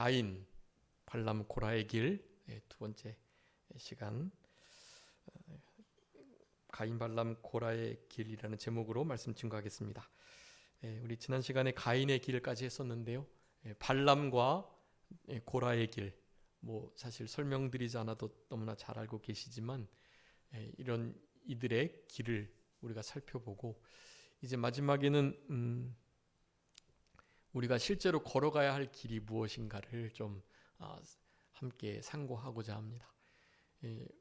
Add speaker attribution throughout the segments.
Speaker 1: 가인, 발람, 고라의 길, 두 번째 시간, 가인, 발람, 고라의 길이라는 제목으로 말씀 증거하겠습니다. 우리 지난 시간에 가인의 길까지 했었는데요. 발람과 고라의 길, 사실 설명드리지 않아도 너무나 잘 알고 계시지만 이런 이들의 길을 우리가 살펴보고, 이제 마지막에는 우리가 실제로 걸어가야 할 길이 무엇인가를 좀 함께 상고하고자 합니다.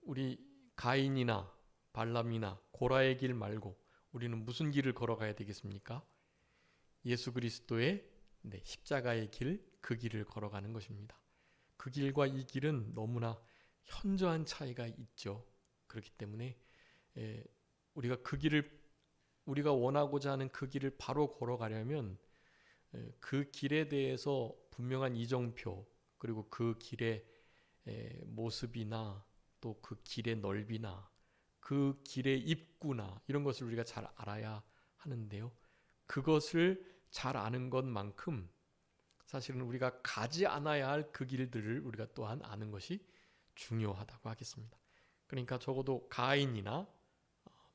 Speaker 1: 우리 가인이나 발람이나 고라의 길 말고 우리는 무슨 길을 걸어가야 되겠습니까? 예수 그리스도의 십자가의 길, 그 길을 걸어가는 것입니다. 그 길과 이 길은 너무나 현저한 차이가 있죠. 그렇기 때문에 우리가 원하고자 하는 그 길을 바로 걸어가려면 그 길에 대해서 분명한 이정표, 그리고 그 길의 모습이나 또 그 길의 넓이나 그 길의 입구나 이런 것을 우리가 잘 알아야 하는데요. 그것을 잘 아는 것만큼 사실은 우리가 가지 않아야 할 그 길들을 우리가 또한 아는 것이 중요하다고 하겠습니다. 그러니까 적어도 가인이나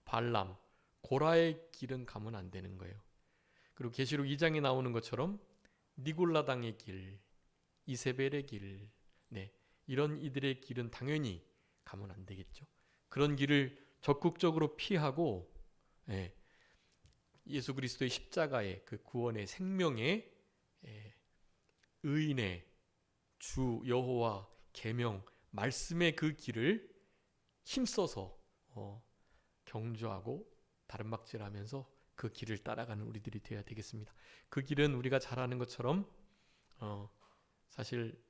Speaker 1: 발람, 고라의 길은 가면 안 되는 거예요. 그리고 계시록 2장에 나오는 것처럼 니골라당의 길, 이세벨의 길, 이런 이들의 길은 당연히 가면 안 되겠죠. 그런 길을 적극적으로 피하고 예수 그리스도의 십자가의 그 구원의 생명의 의인의 주 여호와 계명 말씀의 그 길을 힘써서 경주하고 다름막질하면서 그 길을 따라가는 우리들이 되어야 되겠습니다. 그 길은 우리가 잘 아는 것처럼 사실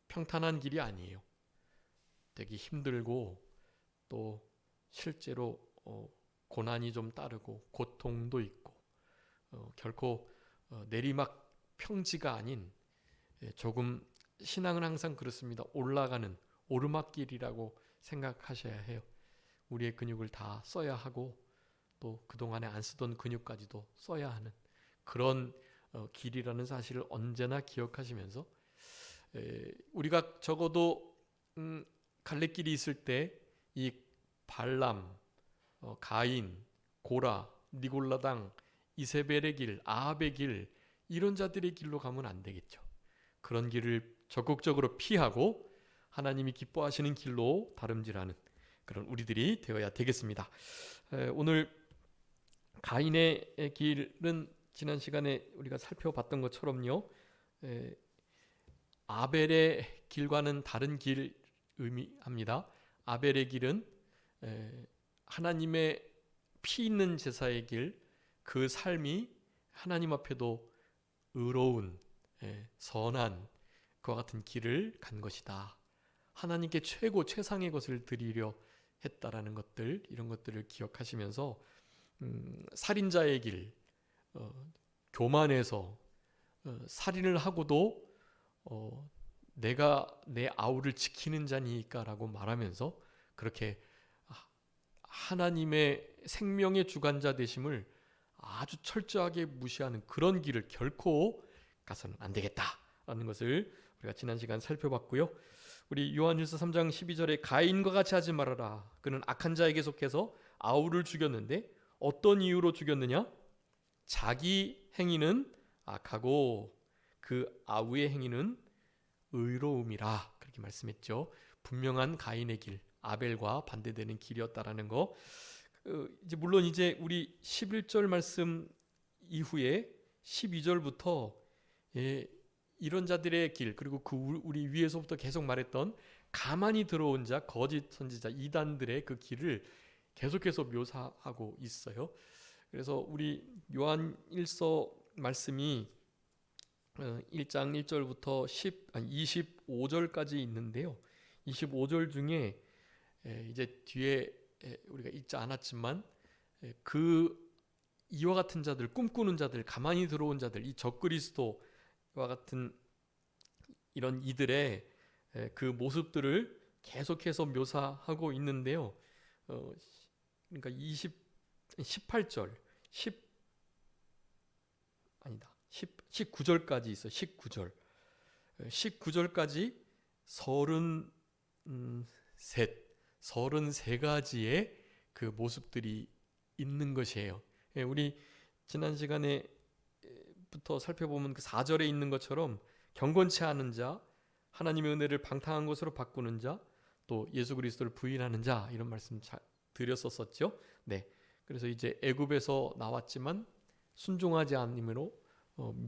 Speaker 1: 평탄한 길이 아니에요. 되게 힘들고 또 실제로 고난이 좀 따르고 고통도 있고 결코 내리막 평지가 아닌, 조금 신앙은 항상 그렇습니다. 올라가는 오르막길이라고 생각하셔야 해요. 우리의 근육을 다 써야 하고 또 그동안에 안 쓰던 근육까지도 써야 하는 그런 길이라는 사실을 언제나 기억하시면서 우리가 적어도 갈래길이 있을 때 이 발람, 가인, 고라, 니골라당, 이세벨의 길, 아합의 길, 이런 자들의 길로 가면 안 되겠죠. 그런 길을 적극적으로 피하고 하나님이 기뻐하시는 길로 다름질하는 그런 우리들이 되어야 되겠습니다. 오늘 가인의 길은 지난 시간에 우리가 살펴봤던 것처럼요, 아벨의 길과는 다른 길을 의미합니다. 아벨의 길은 하나님의 피 있는 제사의 길, 그 삶이 하나님 앞에도 의로운 선한 그와 같은 길을 간 것이다. 하나님께 최상의 것을 드리려 했다라는 것들, 이런 것들을 기억하시면서 살인자의 길, 교만해서 살인을 하고도 내가 내 아우를 지키는 자니까라고 말하면서 그렇게 하나님의 생명의 주관자 되심을 아주 철저하게 무시하는 그런 길을 결코 가서는 안 되겠다라는 것을 우리가 지난 시간 살펴봤고요. 우리 요한일서 3장 12절에 가인과 같이 하지 말아라. 그는 악한 자에게 속해서 아우를 죽였는데 어떤 이유로 죽였느냐? 자기 행위는 악하고 그 아우의 행위는 의로움이라, 그렇게 말씀했죠. 분명한 가인의 길, 아벨과 반대되는 길이었다라는 거. 물론 이제 우리 11절 말씀 이후에 12절부터 이런 자들의 길, 그리고 우리 위에서부터 계속 말했던 가만히 들어온 자, 거짓 선지자, 이단들의 그 길을 계속해서 묘사하고 있어요. 그래서 우리 요한 1서 말씀이 1장 1절부터 25절까지 있는데요. 25절 중에 이제 뒤에 우리가 읽지 않았지만 이와 같은 자들, 꿈꾸는 자들, 가만히 들어온 자들, 이 적그리스도와 같은 이런 이들의 그 모습들을 계속해서 묘사하고 있는데요. 그러니까 18절, 19절까지 있어요. 19절. 19절까지 33가지의 그 모습들이 있는 것이에요. 우리 지난 시간에부터 살펴보면 그 4절에 있는 것처럼 경건치 않은 자, 하나님의 은혜를 방탕한 것으로 바꾸는 자, 또 예수 그리스도를 부인하는 자, 이런 말씀 드렸었죠. 네, 그래서 이제 애굽에서 나왔지만 순종하지 않음으로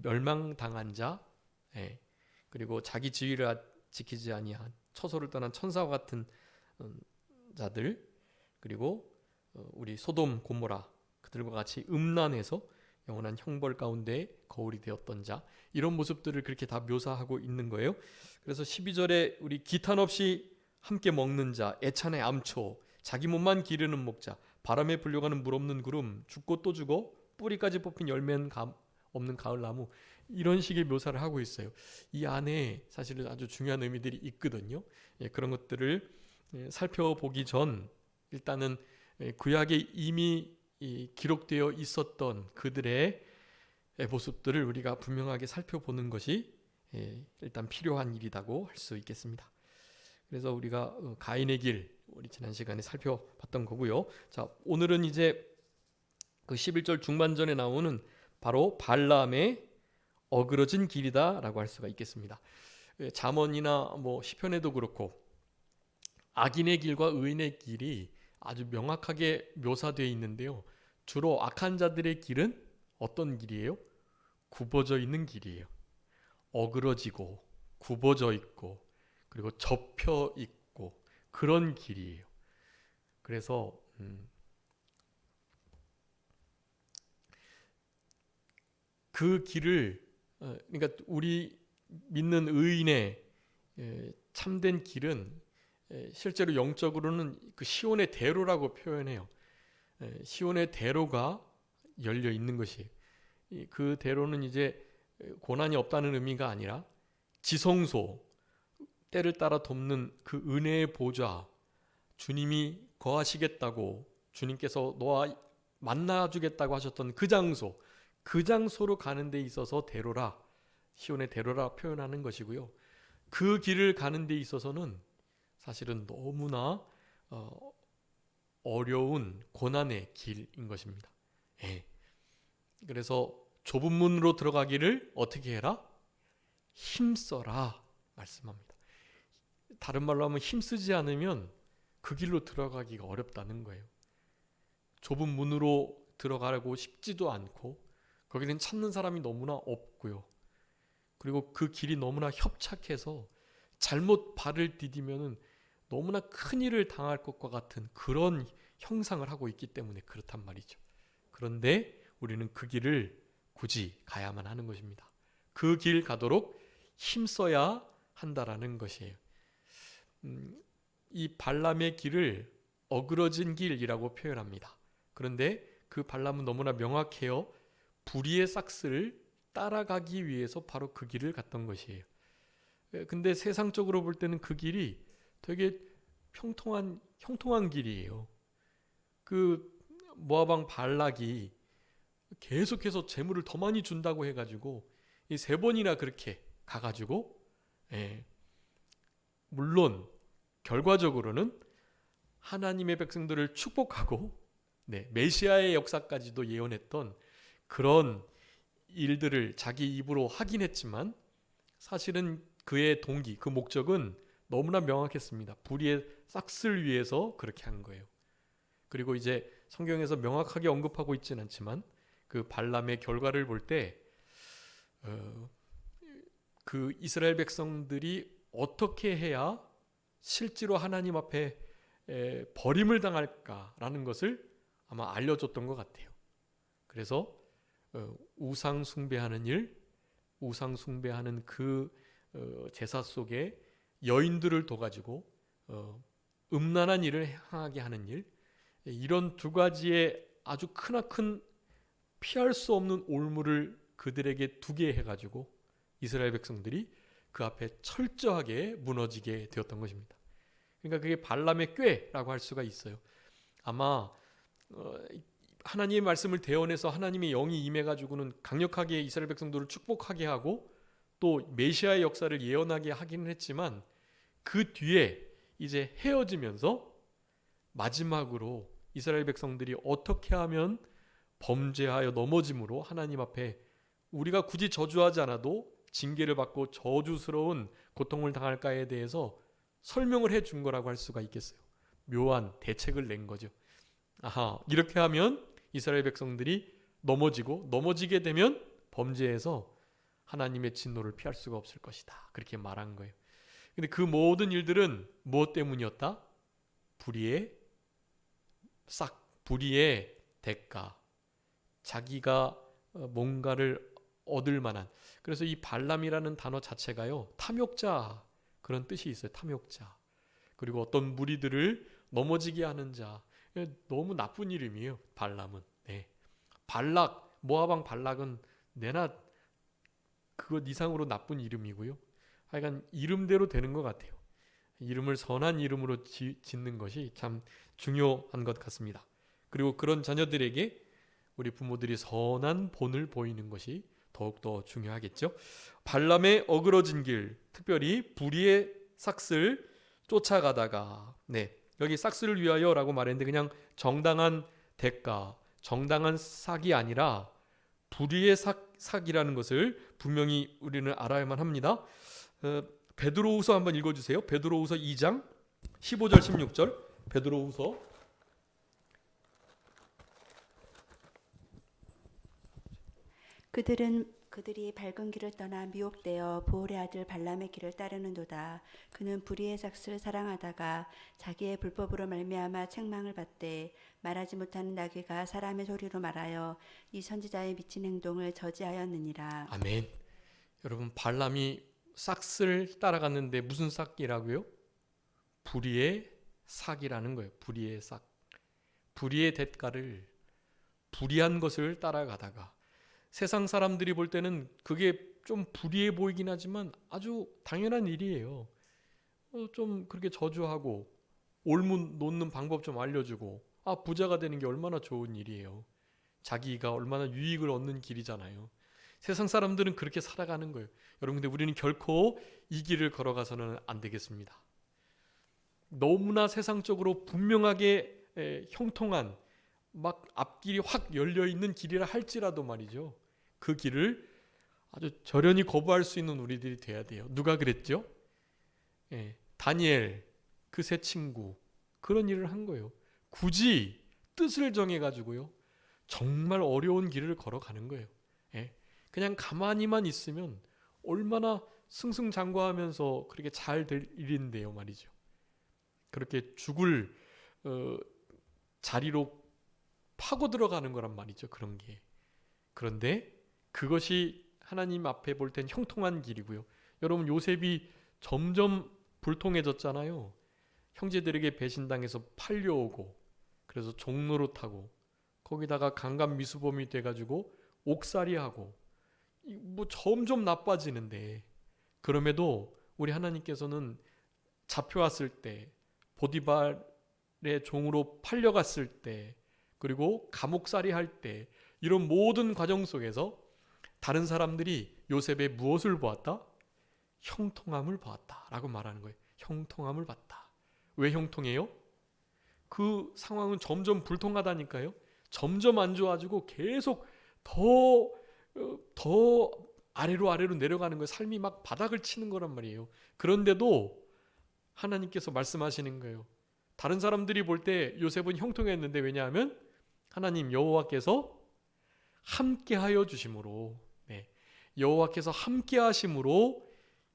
Speaker 1: 멸망당한 자, 그리고 자기 지위를 지키지 아니한 처소를 떠난 천사와 같은 자들, 그리고 우리 소돔 고모라 그들과 같이 음란해서 영원한 형벌 가운데 거울이 되었던 자, 이런 모습들을 그렇게 다 묘사하고 있는 거예요. 그래서 12절에 우리 기탄 없이 함께 먹는 자, 애찬의 암초, 자기 몸만 기르는 목자, 바람에 불려가는 물 없는 구름, 죽고 또 죽어 뿌리까지 뽑힌 열매 없는 가을나무, 이런 식의 묘사를 하고 있어요. 이 안에 사실은 아주 중요한 의미들이 있거든요. 그런 것들을 살펴보기 전 일단은 구약에 이미 기록되어 있었던 그들의 모습들을 우리가 분명하게 살펴보는 것이 일단 필요한 일이라고 할 수 있겠습니다. 그래서 우리가 가인의 길, 우리 지난 시간에 살펴봤던 거고요. 자, 오늘은 이제 그 11절 중반전에 나오는 바로 발람의 어그러진 길이다라고 할 수가 있겠습니다. 잠언이나 시편에도 그렇고 악인의 길과 의인의 길이 아주 명확하게 묘사되어 있는데요. 주로 악한 자들의 길은 어떤 길이에요? 굽어져 있는 길이에요. 어그러지고 굽어져 있고 그리고 접혀 있고 그런 길이에요. 그래서 그 길을 그러니까 우리 믿는 의인의 참된 길은 실제로 영적으로는 그 시온의 대로라고 표현해요. 시온의 대로가 열려 있는 것이에요. 그 대로는 이제 고난이 없다는 의미가 아니라 지성소, 때를 따라 돕는 그 은혜의 보좌, 주님이 거하시겠다고 주님께서 너와 만나주겠다고 하셨던 그 장소, 그 장소로 가는 데 있어서 대로라, 시온의 대로라 표현하는 것이고요. 그 길을 가는 데 있어서는 사실은 너무나 어려운 고난의 길인 것입니다. 그래서 좁은 문으로 들어가기를 어떻게 해라? 힘써라 말씀합니다. 다른 말로 하면 힘쓰지 않으면 그 길로 들어가기가 어렵다는 거예요. 좁은 문으로 들어가고 싶지도 않고 거기는 찾는 사람이 너무나 없고요. 그리고 그 길이 너무나 협착해서 잘못 발을 디디면은 너무나 큰 일을 당할 것과 같은 그런 형상을 하고 있기 때문에 그렇단 말이죠. 그런데 우리는 그 길을 굳이 가야만 하는 것입니다. 그 길 가도록 힘써야 한다라는 것이에요. 이 발람의 길을 어그러진 길이라고 표현합니다. 그런데 그 발람은 너무나 명확해요. 불의의 삭스를 따라가기 위해서 바로 그 길을 갔던 것이에요. 근데 세상적으로 볼 때는 그 길이 되게 형통한 길이에요. 그 모압 왕 발락이 계속해서 재물을 더 많이 준다고 해가지고 이 3번이나 그렇게 가가지고 물론 결과적으로는 하나님의 백성들을 축복하고 메시아의 역사까지도 예언했던 그런 일들을 자기 입으로 하긴 했지만 사실은 그의 동기, 그 목적은 너무나 명확했습니다. 불의의 싹쓸 위해서 그렇게 한 거예요. 그리고 이제 성경에서 명확하게 언급하고 있지는 않지만 그 발람의 결과를 볼 때 그 이스라엘 백성들이 어떻게 해야 실제로 하나님 앞에 버림을 당할까라는 것을 아마 알려줬던 것 같아요. 그래서 우상 숭배하는 일, 우상 숭배하는 그 제사 속에 여인들을 둬가지고 음란한 일을 행하게 하는 일, 이런 2가지의 아주 크나큰 피할 수 없는 올무를 그들에게 두게 해가지고 이스라엘 백성들이 그 앞에 철저하게 무너지게 되었던 것입니다. 그러니까 그게 발람의 꾀라고 할 수가 있어요. 아마 하나님의 말씀을 대언해서 하나님의 영이 임해가지고는 강력하게 이스라엘 백성들을 축복하게 하고 또 메시아의 역사를 예언하게 하기는 했지만 그 뒤에 이제 헤어지면서 마지막으로 이스라엘 백성들이 어떻게 하면 범죄하여 넘어짐으로 하나님 앞에 우리가 굳이 저주하지 않아도 징계를 받고 저주스러운 고통을 당할까에 대해서 설명을 해준 거라고 할 수가 있겠어요. 묘한 대책을 낸 거죠. 아하, 이렇게 하면 이스라엘 백성들이 넘어지게 되면 범죄에서 하나님의 진노를 피할 수가 없을 것이다. 그렇게 말한 거예요. 근데 그 모든 일들은 무엇 때문이었다? 불의의 대가, 자기가 뭔가를 얻을 만한. 그래서 이 발람이라는 단어 자체가요, 탐욕자 그런 뜻이 있어요. 탐욕자. 그리고 어떤 무리들을 넘어지게 하는 자. 너무 나쁜 이름이에요. 발람은. 네. 모압 왕 발락은 내나 그것 이상으로 나쁜 이름이고요. 하여간 이름대로 되는 것 같아요. 이름을 선한 이름으로 짓는 것이 참 중요한 것 같습니다. 그리고 그런 자녀들에게 우리 부모들이 선한 본을 보이는 것이 더욱더 중요하겠죠. 발람의 어그러진 길, 특별히 불의의 삭슬 쫓아가다가, 여기 삭슬을 위하여라고 말했는데 그냥 정당한 대가, 정당한 삭이 아니라 불의의 삭이라는 것을 분명히 우리는 알아야만 합니다. 베드로후서 한번 읽어주세요. 베드로후서 2장 15절 16절. 베드로후서
Speaker 2: 그들이 밝은 길을 떠나 미혹되어 보올의 아들 발람의 길을 따르는도다. 그는 불의의 삭슬을 사랑하다가 자기의 불법으로 말미암아 책망을 받되 말하지 못하는 나귀가 사람의 소리로 말하여 이 선지자의 미친 행동을 저지하였느니라.
Speaker 1: 아멘. 여러분, 발람이 삭슬 따라갔는데 무슨 삭이라고요? 불의의 삭이라는 거예요. 불의의 삭. 불의의 대가를, 불의한 것을 따라가다가 세상 사람들이 볼 때는 그게 좀 불의해 보이긴 하지만 아주 당연한 일이에요. 좀 그렇게 저주하고 올문 놓는 방법 좀 알려주고, 부자가 되는 게 얼마나 좋은 일이에요. 자기가 얼마나 유익을 얻는 길이잖아요. 세상 사람들은 그렇게 살아가는 거예요. 여러분, 근데 우리는 결코 이 길을 걸어가서는 안 되겠습니다. 너무나 세상적으로 분명하게 형통한 막 앞길이 확 열려있는 길이라 할지라도 말이죠, 그 길을 아주 절연히 거부할 수 있는 우리들이 돼야 돼요. 누가 그랬죠? 다니엘, 그 세 친구 그런 일을 한 거예요. 굳이 뜻을 정해가지고요, 정말 어려운 길을 걸어가는 거예요. 그냥 가만히만 있으면 얼마나 승승장구하면서 그렇게 잘 될 일인데요 말이죠. 그렇게 죽을 자리로 파고 들어가는 거란 말이죠. 그런 게. 그런데 그것이 하나님 앞에 볼 땐 형통한 길이고요. 여러분, 요셉이 점점 불통해졌잖아요. 형제들에게 배신당해서 팔려오고, 그래서 종노릇하고, 거기다가 강간미수범이 돼가지고 옥살이하고, 뭐 점점 나빠지는데, 그럼에도 우리 하나님께서는 잡혀왔을 때, 보디발의 종으로 팔려갔을 때, 그리고 감옥살이 할 때, 이런 모든 과정 속에서 다른 사람들이 요셉의 무엇을 보았다? 형통함을 보았다라고 말하는 거예요. 형통함을 봤다. 왜 형통해요? 그 상황은 점점 불통하다니까요. 점점 안 좋아지고 계속 더 아래로 내려가는 거예요. 삶이 막 바닥을 치는 거란 말이에요. 그런데도 하나님께서 말씀하시는 거예요. 다른 사람들이 볼 때 요셉은 형통했는데, 왜냐하면 하나님 여호와께서 함께하여 주심으로, 여호와께서 함께하심으로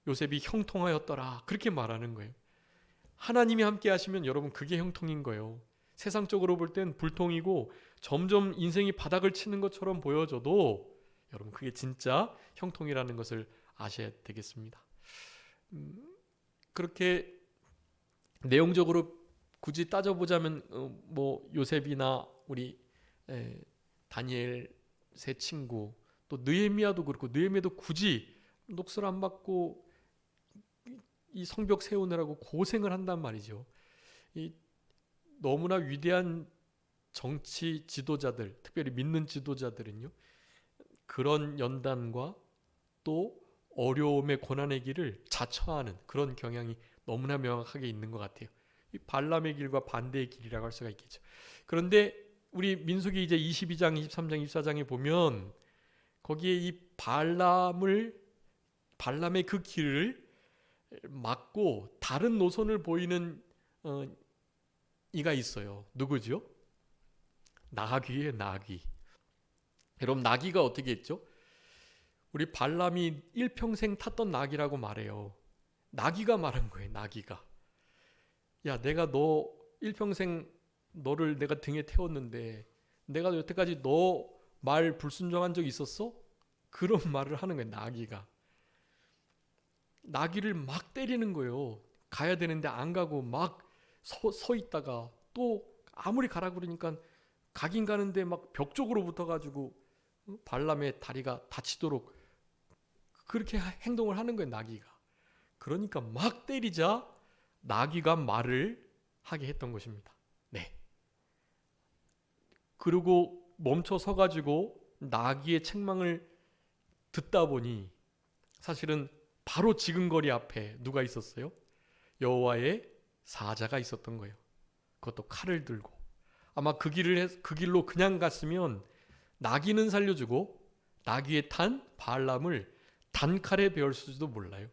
Speaker 1: 요셉이 형통하였더라, 그렇게 말하는 거예요. 하나님이 함께하시면 여러분, 그게 형통인 거예요. 세상적으로 볼 땐 불통이고 점점 인생이 바닥을 치는 것처럼 보여져도 여러분, 그게 진짜 형통이라는 것을 아셔야 되겠습니다. 그렇게 내용적으로 굳이 따져보자면 뭐 요셉이나 우리 다니엘 세 친구, 또 느헤미야도 그렇고, 느헤미야도 굳이 녹슬 안 받고 이 성벽 세우느라고 고생을 한단 말이죠. 이 너무나 위대한 정치 지도자들, 특별히 믿는 지도자들은요, 그런 연단과 또 어려움의 고난의 길을 자처하는 그런 경향이 너무나 명확하게 있는 것 같아요. 이 발람의 길과 반대의 길이라고 할 수가 있겠죠. 그런데 우리 민수기 이제 22장, 23장, 24장에 보면 거기에 이 발람의 그 길을 막고 다른 노선을 보이는 이가 있어요. 누구죠? 나귀예요, 나귀. 여러분, 나귀가 어떻게 했죠? 우리 발람이 일평생 탔던 나귀라고 말해요. 나귀가 말한 거예요. 나귀가. 야, 내가 너 일평생 너를 내가 등에 태웠는데 내가 여태까지 너 말 불순종한 적 있었어? 그런 말을 하는 거예요. 나귀가. 나귀를 막 때리는 거예요. 가야 되는데 안 가고 막 서 있다가 또 아무리 가라 그러니까 가긴 가는데 막 벽 쪽으로 붙어가지고 발람의 다리가 다치도록 그렇게 행동을 하는 거예요. 나귀가. 그러니까 막 때리자 나귀가 말을 하게 했던 것입니다. 네. 그리고 멈춰 서가지고 나귀의 책망을 듣다 보니 사실은 바로 지근거리 앞에 누가 있었어요? 여호와의 사자가 있었던 거예요. 그것도 칼을 들고. 아마 그 길로 그냥 갔으면 나귀는 살려주고 나귀에 탄 발람을 단칼에 베었을지도 몰라요.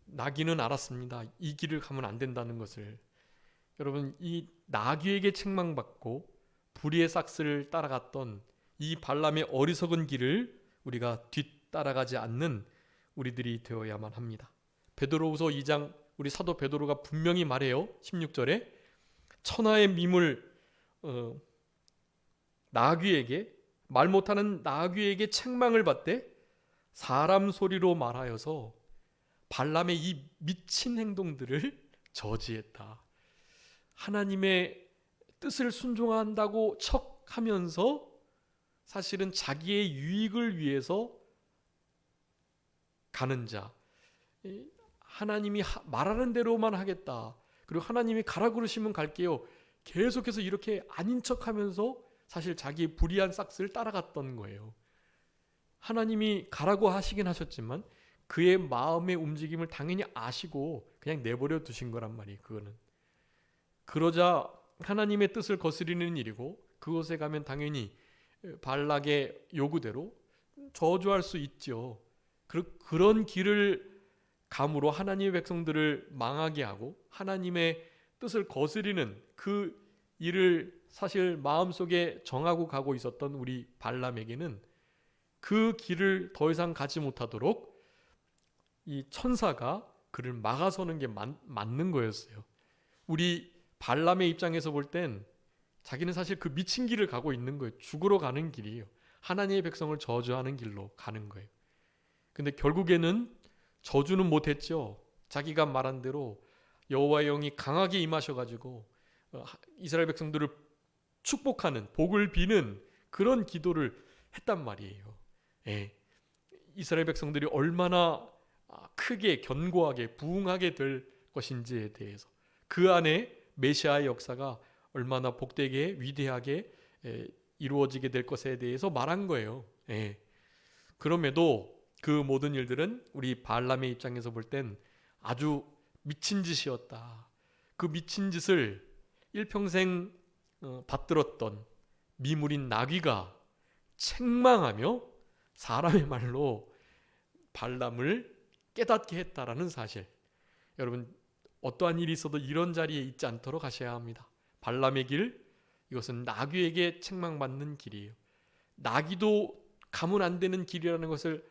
Speaker 1: 나귀는 알았습니다. 이 길을 가면 안 된다는 것을. 여러분, 이 나귀에게 책망받고 불의의 삭스를 따라갔던 이 발람의 어리석은 길을 우리가 뒤따라가지 않는 우리들이 되어야만 합니다. 베드로후서 2장 우리 사도 베드로가 분명히 말해요. 16절에 천하의 미물 나귀에게 말 못하는 나귀에게 책망을 받되 사람 소리로 말하여서 발람의 이 미친 행동들을 저지했다. 하나님의 뜻을 순종한다고 척하면서 사실은 자기의 유익을 위해서 가는 자, 하나님이 말하는 대로만 하겠다. 그리고 하나님이 가라 그러시면 갈게요. 계속해서 이렇게 아닌 척하면서 사실 자기의 불의한 삭스를 따라갔던 거예요. 하나님이 가라고 하시긴 하셨지만 그의 마음의 움직임을 당연히 아시고 그냥 내버려 두신 거란 말이에요. 그거는. 그러자 하나님의 뜻을 거스리는 일이고 그곳에 가면 당연히 발락의 요구대로 저주할 수 있죠. 그런 길을 감으로 하나님의 백성들을 망하게 하고 하나님의 뜻을 거스리는 그 일을 사실 마음속에 정하고 가고 있었던 우리 발람에게는 그 길을 더 이상 가지 못하도록 이 천사가 그를 막아서는 게 맞는 거였어요. 우리 발람의 입장에서 볼 땐 자기는 사실 그 미친 길을 가고 있는 거예요. 죽으러 가는 길이에요. 하나님의 백성을 저주하는 길로 가는 거예요. 근데 결국에는 저주는 못했죠. 자기가 말한 대로 여호와의 영이 강하게 임하셔가지고 이스라엘 백성들을 축복하는 복을 비는 그런 기도를 했단 말이에요. 예. 이스라엘 백성들이 얼마나 크게 견고하게 부흥하게 될 것인지에 대해서 그 안에 메시아의 역사가 얼마나 복되게 위대하게 이루어지게 될 것에 대해서 말한 거예요. 예. 그럼에도 그 모든 일들은 우리 발람의 입장에서 볼 땐 아주 미친 짓이었다. 그 미친 짓을 일평생 받들었던 미물인 나귀가 책망하며 사람의 말로 발람을 깨닫게 했다라는 사실. 여러분, 어떠한 일이 있어도 이런 자리에 있지 않도록 하셔야 합니다. 발람의 길, 이것은 나귀에게 책망받는 길이에요. 나귀도 가면 안 되는 길이라는 것을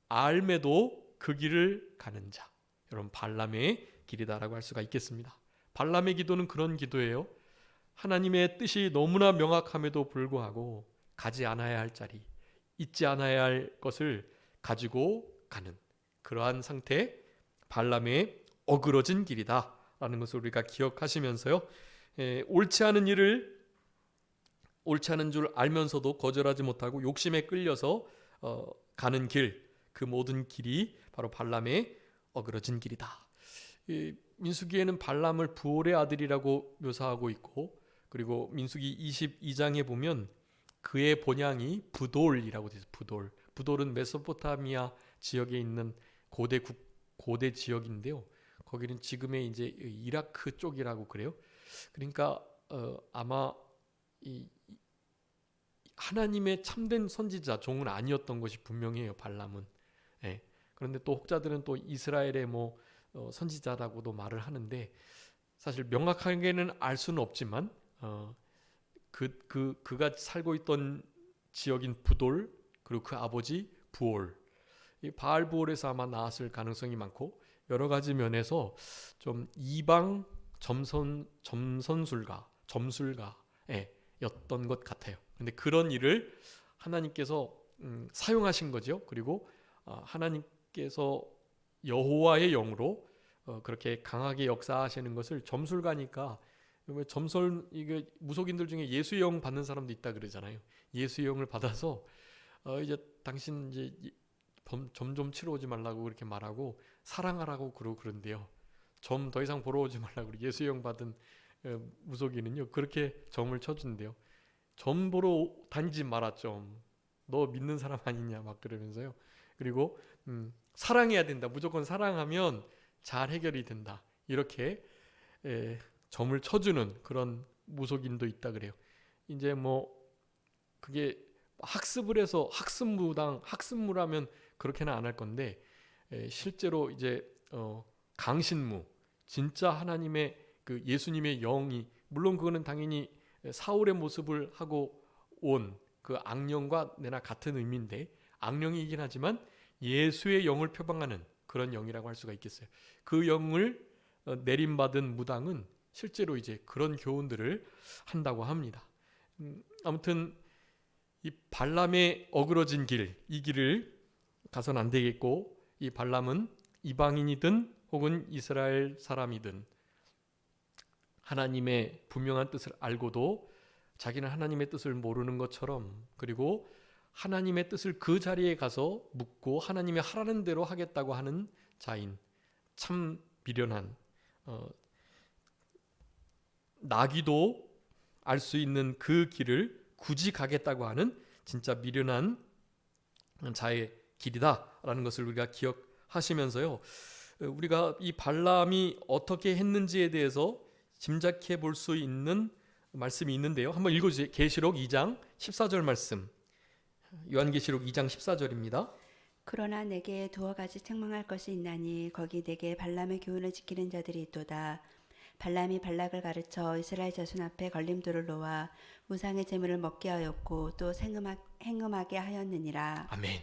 Speaker 1: 알매도 그 길을 가는 자, 여러분 발람의 길이다라고 할 수가 있겠습니다. 발람의 기도는 그런 기도예요. 하나님의 뜻이 너무나 명확함에도 불구하고 가지 않아야 할 자리, 잊지 않아야 할 것을 가지고 가는 그러한 상태, 발람의 어그러진 길이다라는 것을 우리가 기억하시면서요, 옳지 않은 일을 옳지 않은 줄 알면서도 거절하지 못하고 욕심에 끌려서 가는 길, 그 모든 길이 바로 발람의 어그러진 길이다. 민수기에는 발람을 부올의 아들이라고 묘사하고 있고, 그리고 민수기 22장에 보면 그의 본향이 부돌이라고 되어 있어요. 부돌은 메소포타미아 지역에 있는 고대 지역인데요. 거기는 지금의 이제 이라크 쪽이라고 그래요. 그러니까 아마 이 하나님의 참된 선지자 종은 아니었던 것이 분명해요. 발람은. 예. 그런데 또 혹자들은 또 이스라엘의 선지자라고도 말을 하는데 사실 명확하게는 알 수는 없지만 그가 살고 있던 지역인 부돌 그리고 그 아버지 부올 이 바알 부올에서 아마 나왔을 가능성이 많고 여러 가지 면에서 좀 이방 점술가였던 것 같아요. 근데 그런 일을 하나님께서 사용하신 거죠. 그리고 하나님께서 여호와의 영으로 그렇게 강하게 역사하시는 것을 점술가니까 이게 무속인들 중에 예수의 영 받는 사람도 있다 그러잖아요. 예수의 영을 받아서 이제 당신 이제 점 좀 치러 오지 말라고 그렇게 말하고 사랑하라고 그런데요. 점 더 이상 보러 오지 말라고 예수의 영 받은 무속인은요 그렇게 점을 쳐준대요. 점 보러 다니지 마라 좀. 너 믿는 사람 아니냐 막 그러면서요. 그리고 사랑해야 된다. 무조건 사랑하면 잘 해결이 된다. 이렇게 점을 쳐주는 그런 무속인도 있다 그래요. 이제 그게 학습을 해서 학습무라면 그렇게는 안 할 건데 실제로 이제 강신무 진짜 하나님의 그 예수님의 영이 물론 그거는 당연히 사울의 모습을 하고 온 그 악령과 내나 같은 의미인데 악령이긴 하지만 예수의 영을 표방하는 그런 영이라고 할 수가 있겠어요. 그 영을 내림받은 무당은 실제로 이제 그런 교훈들을 한다고 합니다. 아무튼 이 발람의 어그러진 이 길을 가선 안 되겠고 이 발람은 이방인이든 혹은 이스라엘 사람이든 하나님의 분명한 뜻을 알고도 자기는 하나님의 뜻을 모르는 것처럼 그리고 하나님의 뜻을 그 자리에 가서 묻고 하나님이 하라는 대로 하겠다고 하는 자인 참 미련한 나귀도 알 수 있는 그 길을 굳이 가겠다고 하는 진짜 미련한 자의 길이다라는 것을 우리가 기억하시면서요. 우리가 이 발람이 어떻게 했는지에 대해서 짐작해 볼 수 있는 말씀이 있는데요. 한번 읽어주세요. 계시록 2장 14절 말씀. 요한계시록 2장 14절입니다.
Speaker 2: 그러나 내게 두어 가지 책망할 것이 있나니 거기 내게 발람의 교훈을 지키는 자들이 있도다. 발람이 발락을 가르쳐 이스라엘 자손 앞에 걸림돌을 놓아 우상의 제물을 먹게 하였고 또 행음하게 하였느니라.
Speaker 1: 아멘.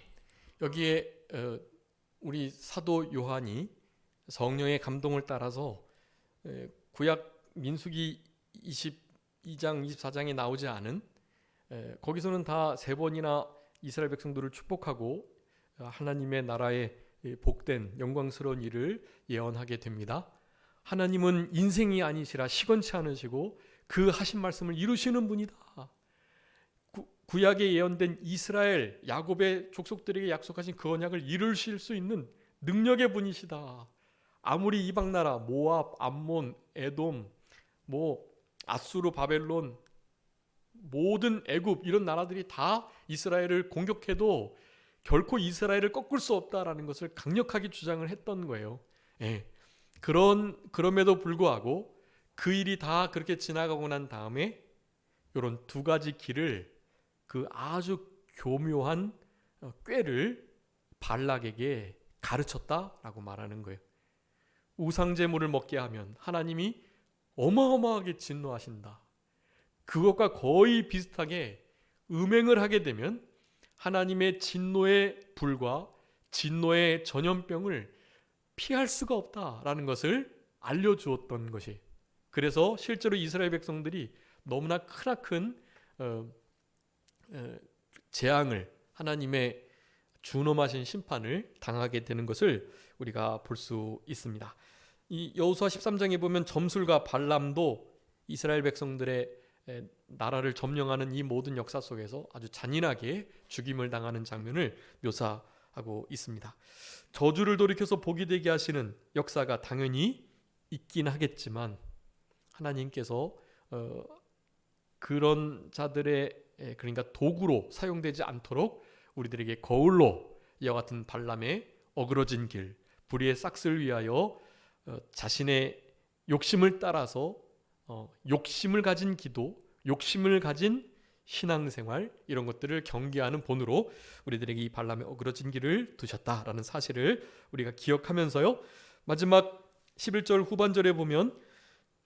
Speaker 1: 여기에 우리 사도 요한이 성령의 감동을 따라서 구약 민수기 22장 24장에 나오지 않은 거기서는 다 3번이나 이스라엘 백성들을 축복하고 하나님의 나라의 복된 영광스러운 일을 예언하게 됩니다. 하나님은 인생이 아니시라 시건치 않으시고 그 하신 말씀을 이루시는 분이다. 구약에 예언된 이스라엘 야곱의 족속들에게 약속하신 그 언약을 이루실 수 있는 능력의 분이시다. 아무리 이방 나라 모압, 암몬, 에돔, 아수르, 바벨론, 모든 애굽 이런 나라들이 다 이스라엘을 공격해도 결코 이스라엘을 꺾을 수 없다라는 것을 강력하게 주장을 했던 거예요. 그럼에도 불구하고 그 일이 다 그렇게 지나가고 난 다음에 이런 2가지 길을 그 아주 교묘한 꾀를 발락에게 가르쳤다라고 말하는 거예요. 우상제물을 먹게 하면 하나님이 어마어마하게 진노하신다. 그것과 거의 비슷하게 음행을 하게 되면 하나님의 진노의 불과 진노의 전염병을 피할 수가 없다라는 것을 알려주었던 것이. 그래서 실제로 이스라엘 백성들이 너무나 크나큰 재앙을 하나님의 준엄하신 심판을 당하게 되는 것을 우리가 볼 수 있습니다. 이 여호수아 13장에 보면 점술가 발람도 이스라엘 백성들의 나라를 점령하는 이 모든 역사 속에서 아주 잔인하게 죽임을 당하는 장면을 묘사하고 있습니다. 저주를 돌이켜서 복이 되게 하시는 역사가 당연히 있긴 하겠지만 하나님께서 그런 자들의 그러니까 도구로 사용되지 않도록 우리들에게 거울로 이와 같은 발람의 어그러진 길, 불의의 싹을 위하여 자신의 욕심을 따라서 욕심을 가진 기도, 욕심을 가진 신앙생활, 이런 것들을 경계하는 본으로 우리들에게 이 발람의 어그러진 길을 두셨다라는 사실을 우리가 기억하면서요, 마지막 11절 후반절에 보면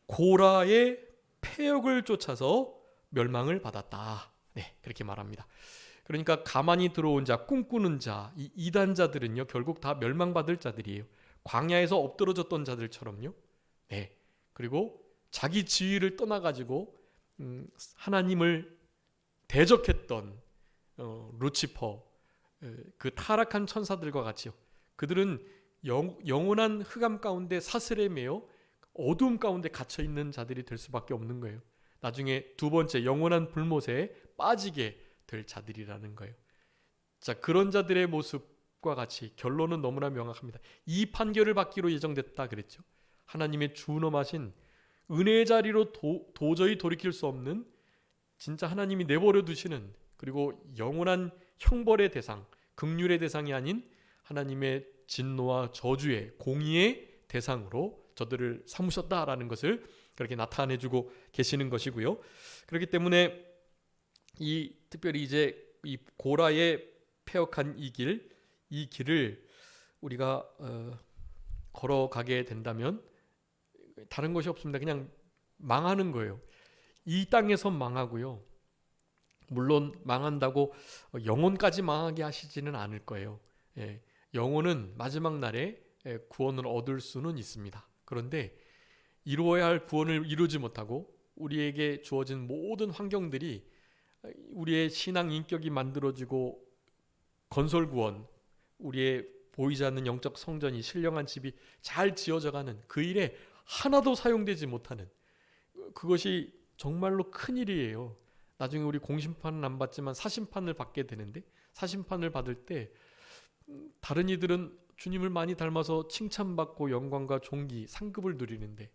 Speaker 1: 고라의 패역을 쫓아서 멸망을 받았다. 네, 그렇게 말합니다. 그러니까 가만히 들어온 자, 꿈꾸는 자, 이 이단자들은요, 결국 다 멸망받을 자들이에요. 광야에서 엎드러졌던 자들처럼요. 네. 그리고 자기 지위를 떠나가지고 하나님을 대적했던 루치퍼, 그 타락한 천사들과 같이요. 그들은 영원한 흑암 가운데 사슬에 매여 어두움 가운데 갇혀 있는 자들이 될 수밖에 없는 거예요. 나중에 두 번째 영원한 불못에 빠지게 될 자들이라는 거예요. 자, 그런 자들의 모습과 같이 결론은 너무나 명확합니다. 이 판결을 받기로 예정됐다 그랬죠. 하나님의 준엄하신 은혜의 자리로 도저히 돌이킬 수 없는, 진짜 하나님이 내버려 두시는, 그리고 영원한 형벌의 대상, 긍휼의 대상이 아닌 하나님의 진노와 저주의 공의의 대상으로 저들을 삼으셨다라는 것을 그렇게 나타내주고 계시는 것이고요. 그렇기 때문에 특별히 이제 이 고라의 패역한 이 길을 우리가 걸어가게 된다면 다른 것이 없습니다. 그냥 망하는 거예요. 이 땅에서 망하고요. 물론 망한다고 영혼까지 망하게 하시지는 않을 거예요. 영혼은 마지막 날에 구원을 얻을 수는 있습니다. 그런데 이루어야 할 구원을 이루지 못하고 우리에게 주어진 모든 환경들이 우리의 신앙 인격이 만들어지고 건설 구원, 우리의 보이지 않는 영적 성전이, 신령한 집이 잘 지어져가는 그 일에 하나도 사용되지 못하는, 그것이 정말로 큰일이에요. 나중에 우리 공심판은 안 받지만 사심판을 받게 되는데, 사심판을 받을 때 다른 이들은 주님을 많이 닮아서 칭찬받고 영광과 존귀, 상급을 누리는데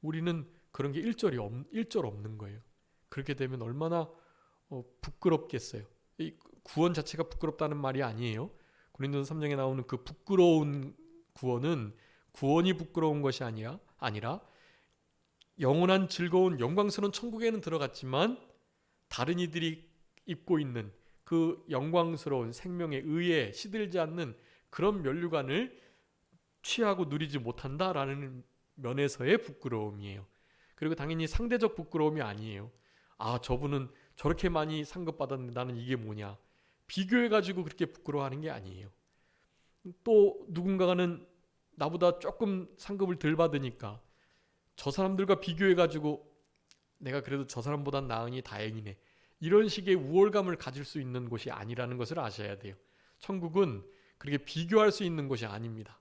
Speaker 1: 우리는 그런 게 일절 없는 거예요. 그렇게 되면 얼마나 부끄럽겠어요. 이 구원 자체가 부끄럽다는 말이 아니에요. 고린도서 3장에 나오는 그 부끄러운 구원은 구원이 부끄러운 것이 아니라 영원한 즐거운 영광스러운 천국에는 들어갔지만 다른 이들이 입고 있는 그 영광스러운 생명의 의에 시들지 않는 그런 면류관을 취하고 누리지 못한다라는 면에서의 부끄러움이에요. 그리고 당연히 상대적 부끄러움이 아니에요. 아, 저분은 저렇게 많이 상급 받았는데 나는 이게 뭐냐, 비교해가지고 그렇게 부끄러워하는 게 아니에요. 또 누군가는 나보다 조금 상급을 덜 받으니까 저 사람들과 비교해가지고 내가 그래도 저 사람보단 나으니 다행이네, 이런 식의 우월감을 가질 수 있는 곳이 아니라는 것을 아셔야 돼요. 천국은 그렇게 비교할 수 있는 곳이 아닙니다.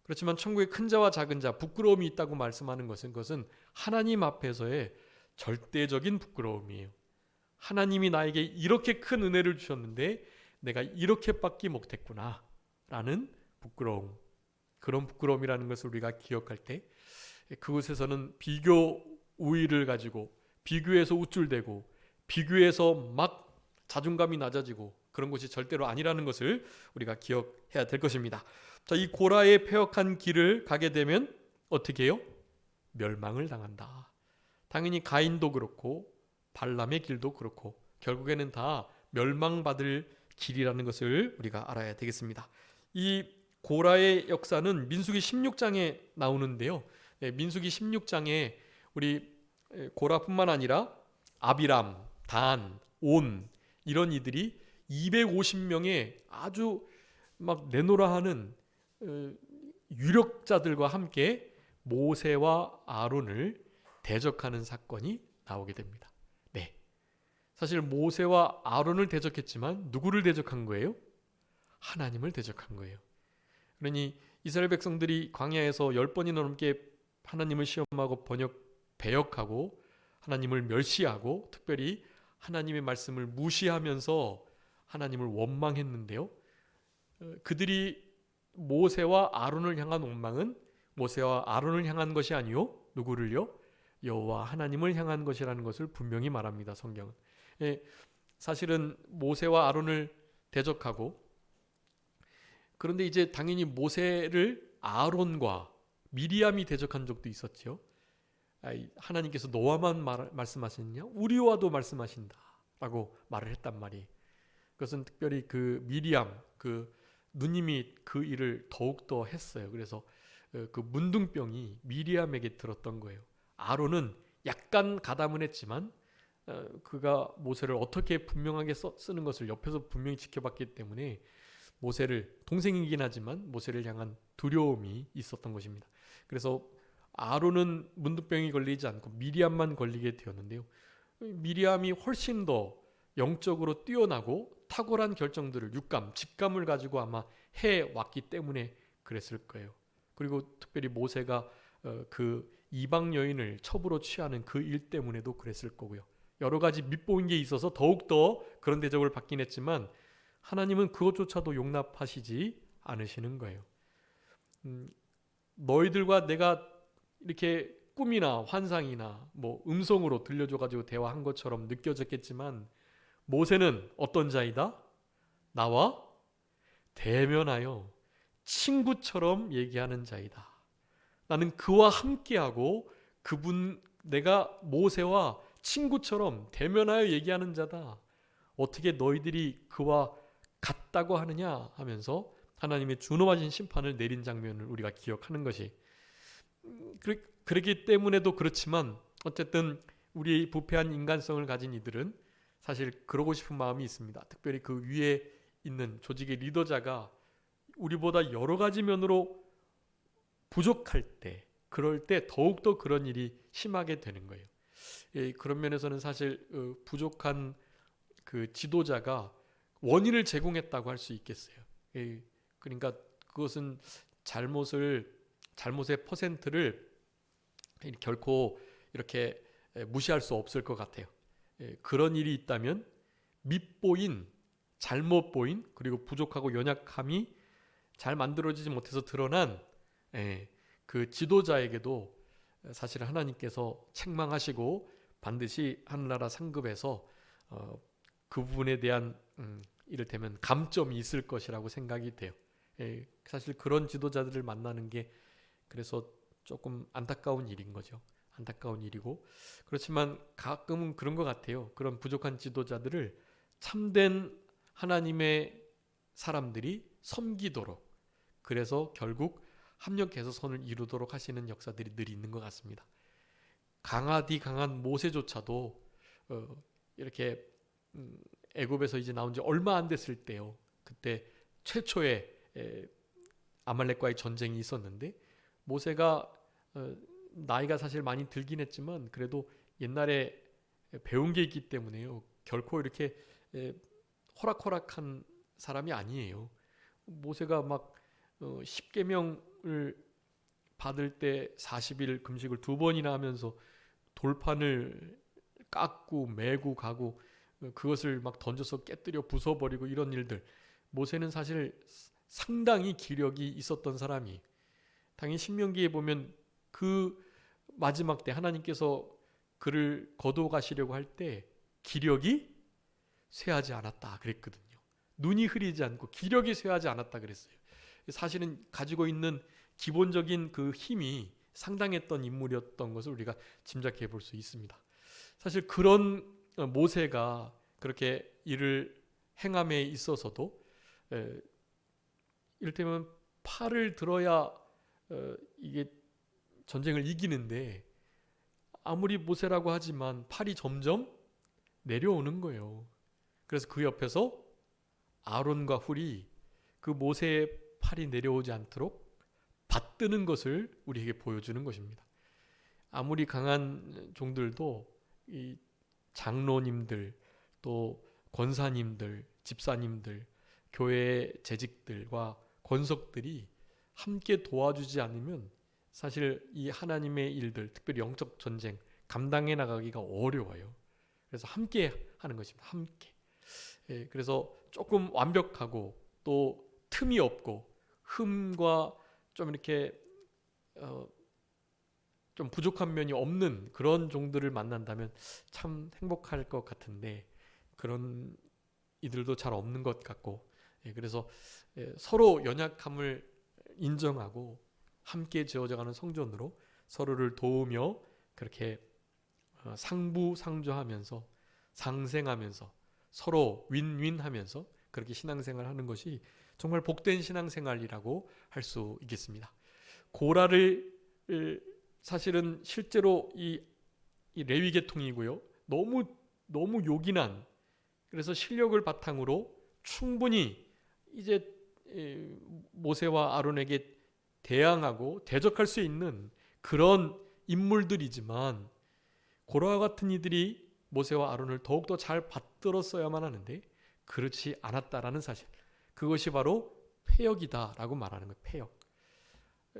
Speaker 1: 그렇지만 천국에 큰 자와 작은 자, 부끄러움이 있다고 말씀하는 것은, 그것은 하나님 앞에서의 절대적인 부끄러움이에요. 하나님이 나에게 이렇게 큰 은혜를 주셨는데 내가 이렇게밖에 못했구나 라는 부끄러움, 그런 부끄러움이라는 것을 우리가 기억할 때 그곳에서는 비교 우위를 가지고 비교해서 우쭐대고 비교해서 막 자존감이 낮아지고 그런 것이 절대로 아니라는 것을 우리가 기억해야 될 것입니다. 자, 이 고라의 패역한 길을 가게 되면 어떻게 해요? 멸망을 당한다. 당연히 가인도 그렇고 발람의 길도 그렇고 결국에는 다 멸망받을 길이라는 것을 우리가 알아야 되겠습니다. 이 고라의 역사는 민수기 16장에 나오는데요. 민수기 16장에 우리 고라뿐만 아니라 아비람, 단, 온 이런 이들이 250명의 아주 막 내노라 하는 유력자들과 함께 모세와 아론을 대적하는 사건이 나오게 됩니다. 네, 사실 모세와 아론을 대적했지만 누구를 대적한 거예요? 하나님을 대적한 거예요. 그러니 이스라엘 백성들이 광야에서 10번이나 넘게 하나님을 시험하고 배역하고 하나님을 멸시하고 특별히 하나님의 말씀을 무시하면서 하나님을 원망했는데요. 그들이 모세와 아론을 향한 원망은 모세와 아론을 향한 것이 아니요, 누구를요? 여호와 하나님을 향한 것이라는 것을 분명히 말합니다. 성경은. 사실은 모세와 아론을 대적하고 그런데 이제 당연히 모세를 아론과 미리암이 대적한 적도 있었죠. 하나님께서 너와만 말씀하셨냐? 우리와도 말씀하신다라고 말을 했단 말이에요. 그것은 특별히 그 미리암, 그 누님이 그 일을 더욱더 했어요. 그래서 그 문둥병이 미리암에게 들었던 거예요. 아론은 약간 가담은 했지만 그가 모세를 어떻게 분명하게 쓰는 것을 옆에서 분명히 지켜봤기 때문에 모세를, 동생이긴 하지만 모세를 향한 두려움이 있었던 것입니다. 그래서 아론은 문둥병이 걸리지 않고 미리암만 걸리게 되었는데요. 미리암이 훨씬 더 영적으로 뛰어나고 탁월한 결정들을, 육감, 직감을 가지고 아마 해왔기 때문에 그랬을 거예요. 그리고 특별히 모세가 그 이방 여인을 첩으로 취하는 그 일 때문에도 그랬을 거고요. 여러 가지 밉보인 게 있어서 더욱더 그런 대접을 받긴 했지만 하나님은 그것조차도 용납하시지 않으시는 거예요. 너희들과 내가 이렇게 꿈이나 환상이나 뭐 음성으로 들려줘가지고 대화한 것처럼 느껴졌겠지만 모세는 어떤 자이다? 나와 대면하여 친구처럼 얘기하는 자이다. 나는 그와 함께하고 내가 모세와 친구처럼 대면하여 얘기하는 자다. 어떻게 너희들이 그와 같다고 하느냐 하면서 하나님의 준엄하신 심판을 내린 장면을 우리가 기억하는 것이, 그렇기 때문에도 그렇지만 어쨌든 우리의 부패한 인간성을 가진 이들은 사실 그러고 싶은 마음이 있습니다. 특별히 그 위에 있는 조직의 리더자가 우리보다 여러 가지 면으로 부족할 때, 그럴 때 더욱더 그런 일이 심하게 되는 거예요. 그런 면에서는 사실 부족한 그 지도자가 원인을 제공했다고 할 수 있겠어요. 그러니까 그것은 잘못의 퍼센트를 결코 이렇게 무시할 수 없을 것 같아요. 그런 일이 있다면 밉보인, 잘못 보인, 그리고 부족하고 연약함이 잘 만들어지지 못해서 드러난 그 지도자에게도 사실 하나님께서 책망하시고 반드시 하늘나라 상급에서 그 부분에 대한 이를테면 감점이 있을 것이라고 생각이 돼요. 사실 그런 지도자들을 만나는 게 그래서 조금 안타까운 일인 거죠. 안타까운 일이고, 그렇지만 가끔은 그런 것 같아요. 그런 부족한 지도자들을 참된 하나님의 사람들이 섬기도록, 그래서 결국 합력해서 선을 이루도록 하시는 역사들이 늘 있는 것 같습니다. 강하디 강한 모세조차도 이렇게 애굽에서 이제 나온 지 얼마 안 됐을 때요. 그때 최초의 아말렉과의 전쟁이 있었는데 모세가 나이가 사실 많이 들긴 했지만 그래도 옛날에 배운 게 있기 때문에요. 결코 이렇게 호락호락한 사람이 아니에요. 모세가 막 10계명을 받을 때 40일 금식을 2번이나 하면서 돌판을 깎고 메고 가고 그것을 막 던져서 깨뜨려 부숴버리고 이런 일들, 모세는 사실 상당히 기력이 있었던 사람이, 당연히 신명기에 보면 그 마지막 때 하나님께서 그를 거두어 가시려고 할 때 기력이 쇠하지 않았다 그랬거든요. 눈이 흐리지 않고 기력이 쇠하지 않았다 그랬어요. 사실은 가지고 있는 기본적인 그 힘이 상당했던 인물이었던 것을 우리가 짐작해 볼 수 있습니다. 사실 그런 모세가 그렇게 일을 행함에 있어서도 이를테면 팔을 들어야 이게 전쟁을 이기는데 아무리 모세라고 하지만 팔이 점점 내려오는 거예요. 그래서 그 옆에서 아론과 훌이 그 모세의 팔이 내려오지 않도록 받드는 것을 우리에게 보여주는 것입니다. 아무리 강한 종들도 이 장로님들, 또 권사님들, 집사님들, 교회 재직들과 권석들이 함께 도와주지 않으면 사실 이 하나님의 일들, 특별히 영적 전쟁 감당해 나가기가 어려워요. 그래서 함께 하는 것입니다. 함께. 그래서 조금 완벽하고 또 틈이 없고 흠과 좀 이렇게 좀 부족한 면이 없는 그런 종들을 만난다면 참 행복할 것 같은데 그런 이들도 잘 없는 것 같고, 그래서 서로 연약함을 인정하고 함께 지어져가는 성전으로 서로를 도우며 그렇게 상부상조하면서 상생하면서 서로 윈윈하면서 그렇게 신앙생활하는 것이 정말 복된 신앙생활이라고 할 수 있겠습니다. 고라를 사실은 실제로 이 레위 계통이고요. 너무 요긴한, 그래서 실력을 바탕으로 충분히 이제 모세와 아론에게 대항하고 대적할 수 있는 그런 인물들이지만 고라와 같은 이들이 모세와 아론을 더욱더 잘 받들었어야만 하는데 그렇지 않았다라는 사실, 그것이 바로 패역이다라고 말하는 거예요. 패역.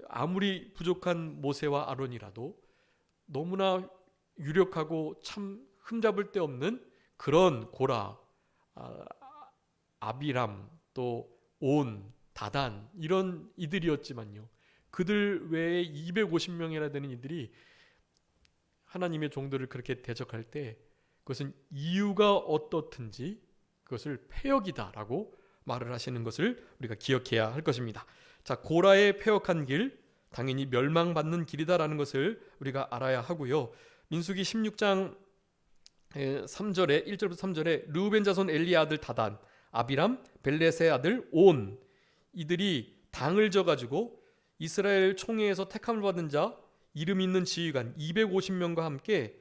Speaker 1: 아무리 부족한 모세와 아론이라도 너무나 유력하고 참 흠잡을 데 없는 그런 고라, 아비람, 또 온, 다단 이런 이들이었지만요. 그들 외에 250명이나 되는 이들이 하나님의 종들을 그렇게 대적할 때 그것은 이유가 어떻든지 그것을 패역이다라고 말을 하시는 것을 우리가 기억해야 할 것입니다. 자, 고라의 패역한 길, 당연히 멸망받는 길이다라는 것을 우리가 알아야 하고요. 민수기 16장 3절에 1절부터 3절에 르우벤 자손 엘리의 아들 다단, 아비람, 벨렛의 아들 온, 이들이 당을 져가지고 이스라엘 총회에서 택함을 받은 자 이름 있는 지휘관 250명과 함께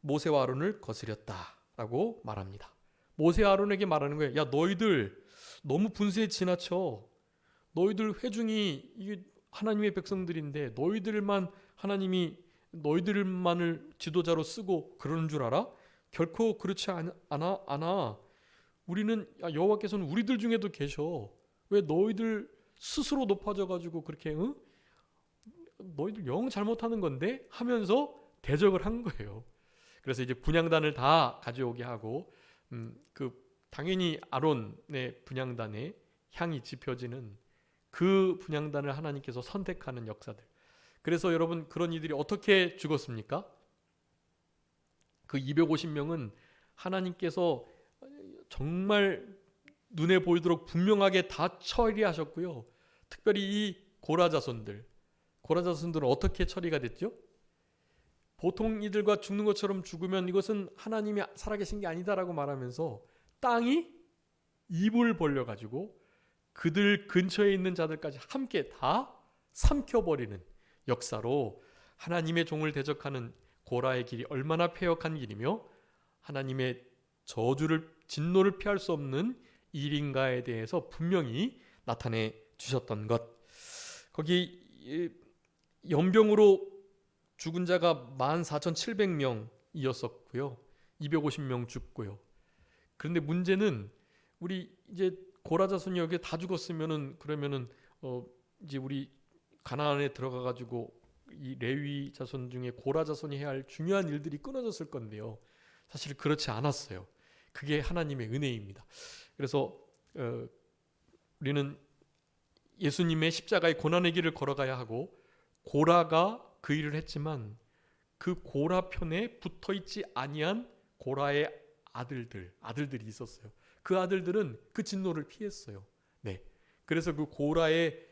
Speaker 1: 모세와 아론을 거스렸다라고 말합니다. 모세와 아론에게 말하는 거예요. 야, 너희들 너무 분수에 지나쳐. 너희들 회중이 이게 하나님의 백성들인데 하나님이 너희들만을 지도자로 쓰고 그러는 줄 알아? 결코 그렇지 않아. 여호와께서는 우리들 중에도 계셔. 왜 너희들 스스로 높아져 가지고 그렇게 너희들 영 잘못하는 건데 하면서 대적을 한 거예요. 그래서 이제 분향단을 다 가져오게 하고 당연히 아론의 분향단에 향이 지펴지는 그 분향단을 하나님께서 선택하는 역사들. 그래서 여러분, 그런 이들이 어떻게 죽었습니까? 그 250명은 하나님께서 정말 눈에 보이도록 분명하게 다 처리하셨고요. 특별히 이 고라 자손들은 어떻게 처리가 됐죠? 보통 이들과 죽는 것처럼 죽으면 이것은 하나님이 살아계신 게 아니다라고 말하면서 땅이 입을 벌려가지고 그들 근처에 있는 자들까지 함께 다 삼켜버리는 역사로 하나님의 종을 대적하는 고라의 길이 얼마나 패역한 길이며 하나님의 진노를 피할 수 없는 일인가에 대해서 분명히 나타내 주셨던 것. 거기 연병으로 죽은 자가 14,700명이었었고요. 250명 죽고요. 그런데 문제는 우리 이제 고라 자손이 여기 다 죽었으면은 그러면은 이제 우리 가나안에 들어가 가지고 이 레위 자손 중에 고라 자손이 해야 할 중요한 일들이 끊어졌을 건데요. 사실 그렇지 않았어요. 그게 하나님의 은혜입니다. 그래서 우리는 예수님의 십자가의 고난의 길을 걸어가야 하고 고라가 그 일을 했지만 그 고라 편에 붙어있지 아니한 고라의 아들들이 있었어요. 그 아들들은 그 진노를 피했어요. 네. 그래서 그 고라의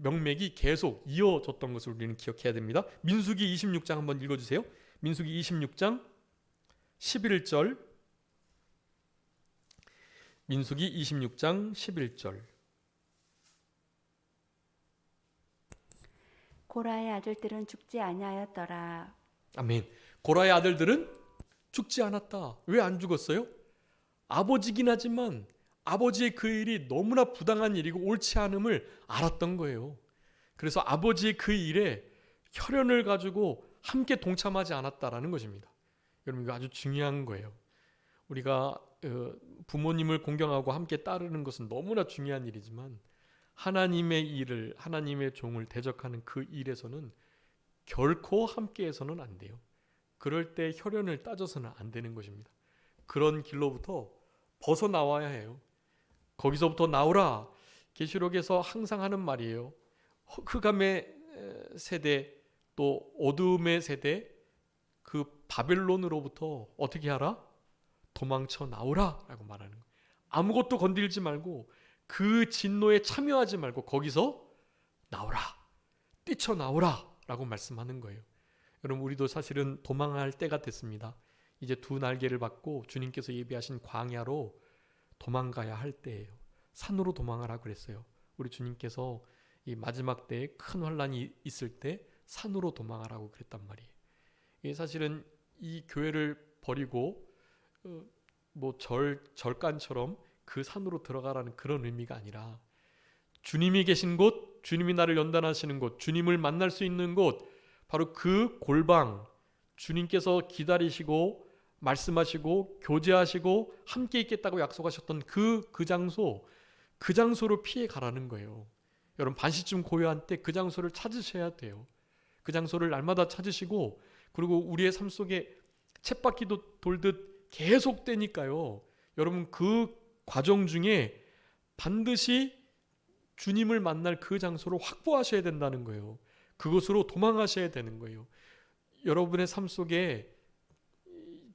Speaker 1: 명맥이 계속 이어졌던 것을 우리는 기억해야 됩니다. 민수기 26장 한번 읽어주세요. 민수기 26장 11절. 민수기 26장 11절.
Speaker 2: 고라의 아들들은 죽지 아니하였더라.
Speaker 1: 아멘. 고라의 아들들은 죽지 않았다. 왜 안 죽었어요? 아버지긴 하지만 아버지의 그 일이 너무나 부당한 일이고 옳지 않음을 알았던 거예요. 그래서 아버지의 그 일에 혈연을 가지고 함께 동참하지 않았다라는 것입니다. 여러분, 이거 아주 중요한 거예요. 우리가 부모님을 공경하고 함께 따르는 것은 너무나 중요한 일이지만 하나님의 일을, 하나님의 종을 대적하는 그 일에서는 결코 함께해서는 안 돼요. 그럴 때 혈연을 따져서는 안 되는 것입니다. 그런 길로부터 벗어나와야 해요. 거기서부터 나오라. 계시록에서 항상 하는 말이에요. 흑암의 세대, 또 어둠의 세대, 그 바벨론으로부터 어떻게 하라? 도망쳐 나오라 라고 말하는 거예요. 아무것도 건들지 말고 그 진노에 참여하지 말고 거기서 나오라, 뛰쳐나오라 라고 말씀하는 거예요. 여러분, 우리도 사실은 도망할 때가 됐습니다. 이제 두 날개를 받고 주님께서 예비하신 광야로 도망가야 할 때예요. 산으로 도망하라 그랬어요. 우리 주님께서 이 마지막 때에 큰 환란이 있을 때 산으로 도망하라고 그랬단 말이에요. 이게 사실은 이 교회를 버리고 절간처럼 그 산으로 들어가라는 그런 의미가 아니라, 주님이 계신 곳, 주님이 나를 연단하시는 곳, 주님을 만날 수 있는 곳, 바로 그 골방, 주님께서 기다리시고 말씀하시고 교제하시고 함께 있겠다고 약속하셨던 그 장소로 피해 가라는 거예요. 여러분, 반시쯤 고요한 때 그 장소를 찾으셔야 돼요. 그 장소를 날마다 찾으시고, 그리고 우리의 삶 속에 쳇바퀴도 돌듯 계속되니까요. 여러분, 그 과정 중에 반드시 주님을 만날 그 장소를 확보하셔야 된다는 거예요. 그곳으로 도망하셔야 되는 거예요. 여러분의 삶 속에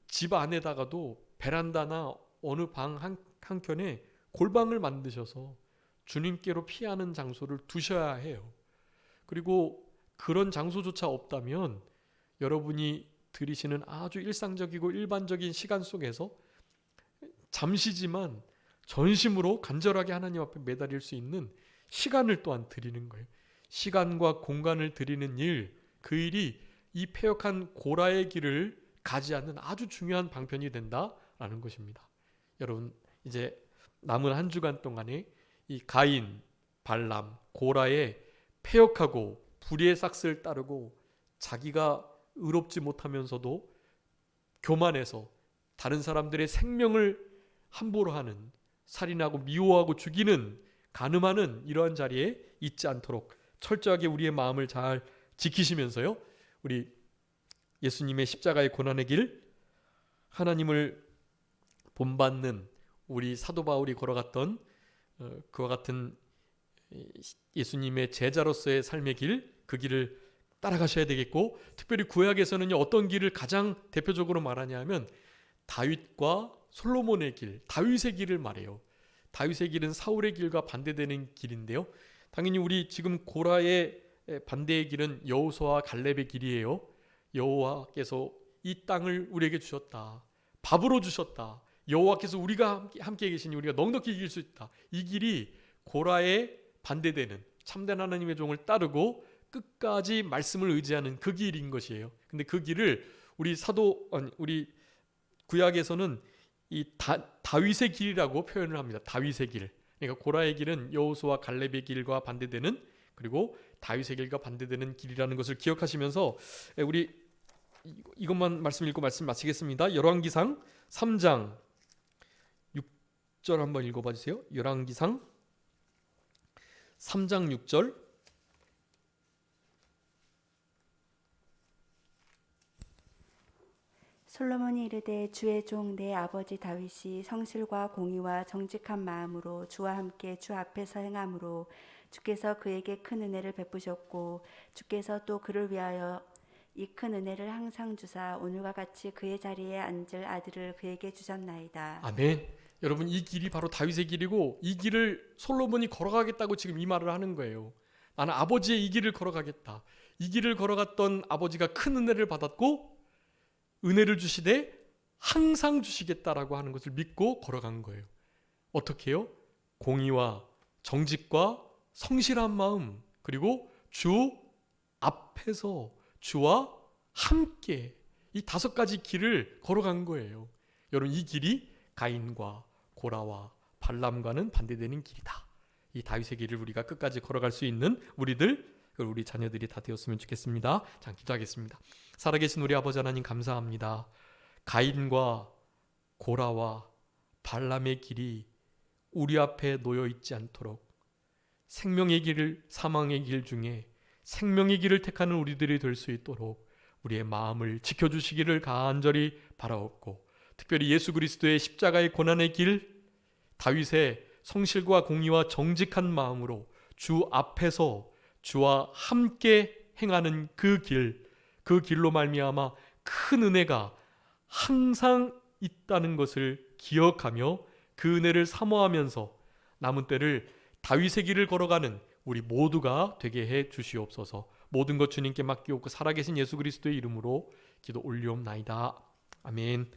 Speaker 1: 집 안에다가도 베란다나 어느 방 한켠에 골방을 만드셔서 주님께로 피하는 장소를 두셔야 해요. 그리고 그런 장소조차 없다면 여러분이 들이시는 아주 일상적이고 일반적인 시간 속에서 잠시지만 전심으로 간절하게 하나님 앞에 매달릴 수 있는 시간을 또한 드리는 거예요. 시간과 공간을 드리는 일, 그 일이 이 패역한 고라의 길을 가지 않는 아주 중요한 방편이 된다라는 것입니다. 여러분, 이제 남은 한 주간 동안에 이 가인, 발람, 고라의 패역하고 불의의 삭스를 따르고 자기가 의롭지 못하면서도 교만해서 다른 사람들의 생명을 함부로 하는, 살인하고 미워하고 죽이는, 간음하는 이러한 자리에 있지 않도록 철저하게 우리의 마음을 잘 지키시면서요, 우리 예수님의 십자가의 고난의 길, 하나님을 본받는 우리 사도 바울이 걸어갔던 그와 같은 예수님의 제자로서의 삶의 길, 그 길을 따라가셔야 되겠고, 특별히 구약에서는요, 어떤 길을 가장 대표적으로 말하냐 하면 다윗과 솔로몬의 길, 다윗의 길을 말해요. 다윗의 길은 사울의 길과 반대되는 길인데요, 당연히 우리 지금 고라의 반대의 길은 여호수아와 갈렙의 길이에요. 여호와께서 이 땅을 우리에게 주셨다, 밥으로 주셨다, 여호와께서 우리가 함께 계시니 우리가 넉넉히 이길 수 있다. 이 길이 고라의 반대되는 참된 하나님의 종을 따르고 끝까지 말씀을 의지하는 그 길인 것이에요. 근데 그 길을 우리 구약에서는 이 다윗의 길이라고 표현을 합니다. 다윗의 길. 그러니까 고라의 길은 여호수아 갈렙의 길과 반대되는, 그리고 다윗의 길과 반대되는 길이라는 것을 기억하시면서 우리 이것만 말씀 읽고 말씀 마치겠습니다. 열왕기상 3장 6절 한번 읽어봐 주세요. 열왕기상 3장 6절.
Speaker 2: 솔로몬이 이르되 주의 종 내 아버지 다윗이 성실과 공의와 정직한 마음으로 주와 함께 주 앞에서 행함으로 주께서 그에게 큰 은혜를 베푸셨고 주께서 또 그를 위하여 이 큰 은혜를 항상 주사 오늘과 같이 그의 자리에 앉을 아들을 그에게 주셨나이다.
Speaker 1: 아멘. 여러분, 이 길이 바로 다윗의 길이고, 이 길을 솔로몬이 걸어가겠다고 지금 이 말을 하는 거예요. 나는 아버지의 이 길을 걸어가겠다. 이 길을 걸어갔던 아버지가 큰 은혜를 받았고 은혜를 주시되 항상 주시겠다라고 하는 것을 믿고 걸어간 거예요. 어떻게 해요? 공의와 정직과 성실한 마음, 그리고 주 앞에서 주와 함께, 이 5가지 길을 걸어간 거예요. 여러분, 이 길이 가인과 고라와 발람과는 반대되는 길이다. 이 다윗의 길을 우리가 끝까지 걸어갈 수 있는 우리 자녀들이 다 되었으면 좋겠습니다. 자, 기도하겠습니다. 살아계신 우리 아버지 하나님, 감사합니다. 가인과 고라와 발람의 길이 우리 앞에 놓여 있지 않도록 생명의 길, 사망의 길 중에 생명의 길을 택하는 우리들이 될 수 있도록 우리의 마음을 지켜주시기를 간절히 바라옵고, 특별히 예수 그리스도의 십자가의 고난의 길, 다윗의 성실과 공의와 정직한 마음으로 주 앞에서 주와 함께 행하는 그 길로 말미암아 큰 은혜가 항상 있다는 것을 기억하며 그 은혜를 사모하면서 남은 때를 다윗의 길을 걸어가는 우리 모두가 되게 해 주시옵소서. 모든 것 주님께 맡기옵고 살아계신 예수 그리스도의 이름으로 기도 올리옵나이다. 아멘.